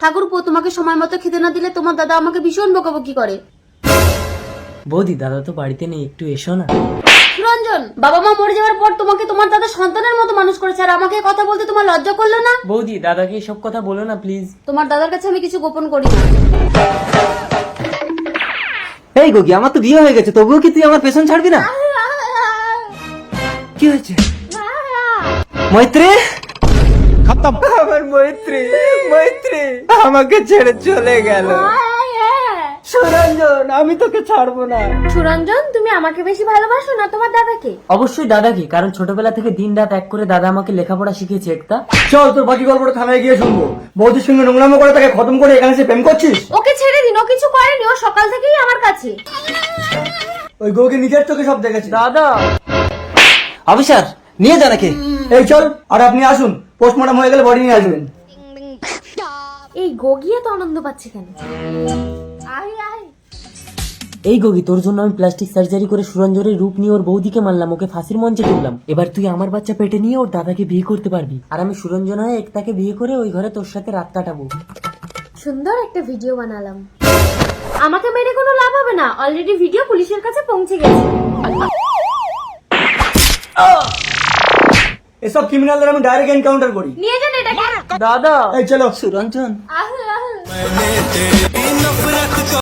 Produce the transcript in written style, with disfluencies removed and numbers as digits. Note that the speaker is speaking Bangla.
ঠাকুরপো, তোমাকে সময় মতো খেতে না দিলে তোমার দাদা আমাকে ভীষণ বকাবকি করে। বৌদি, দাদা তো বাড়িতে নেই, একটু এসো না। সুরঞ্জন, বাবা মা মরে যাওয়ার পর তোমাকে তোমার দাদা সন্তানের মতো মানুষ করেছে, আর আমাকে কথা বলতে তোমার লজ্জা করলো না? বৌদি, দাদাকে এসব কথা বলো না প্লিজ। তোমার দাদার কাছে আমি কিছু গোপন করি না। এই গোগি, আমার তো বিয়ে হয়ে গেছে, তবুও কি তুই আমার পেছন ছাড়বি না? কি হয়েছে মৈত্রী? খতম। আমার মৈত্রী, মৈত্রী আমাকে ছেড়ে চলে গেল। সুরঞ্জন, আমি তোকে ছাড়বো না। সুরঞ্জন, তুমি আমাকে বেশি ভালোবাসো না তোমার দাদাকে? অবশ্যই দাদাকে, কারণ ছোটবেলা থেকে দিন রাত এক করে দাদা আমাকে লেখাপড়া শিখিয়েছে। একটা চল, তোর বাকি গল্পটা থানায় গিয়ে শুনবো। বৌদির সঙ্গে নোংরামো করে তাকে খতম করে এখানে এসে প্রেম করছিস? ওকে ছেড়ে দিন, ও কিছু করেনি, ও সকাল থেকেই আমার কাছে। ওই গোকে নিজের চোখে সব দেখেছে। দাদা, অফিসার নিয়ে যা নাকি। এই চল, আর আপনি আসুন, পোস্টমর্টম হয়ে গেলে বডি নিয়ে আসবেন। এই গগিয়ে তো আনন্দ পাচ্ছে কেন? আয় আয়। এই গগি, তোর জন্য আমি প্লাস্টিক সার্জারি করে সুরঞ্জনের রূপ নিয়ে ওর বৌদিকে মারলাম, ওকে ফাঁসির মঞ্চে তুললাম। এবার তুই আমার বাচ্চা পেটে নিয়ে ওর দাদাকে বিয়ে করতে পারবি, আর আমি সুরঞ্জন হয়ে একটাকে বিয়ে করে ওই ঘরে তোর সাথে রাত কাটাবো। সুন্দর একটা ভিডিও বানালাম। আমাকে মেরে কোনো লাভ হবে না, অলরেডি ভিডিও পুলিশের কাছে পৌঁছে গেছে। এসব ক্রিমিনালদের আমি ডাইরেক্ট এনকাউন্টার করি। নিয়ে যান এটাকে। দাদা, এই চলো সুরঞ্জন। আহ আহ।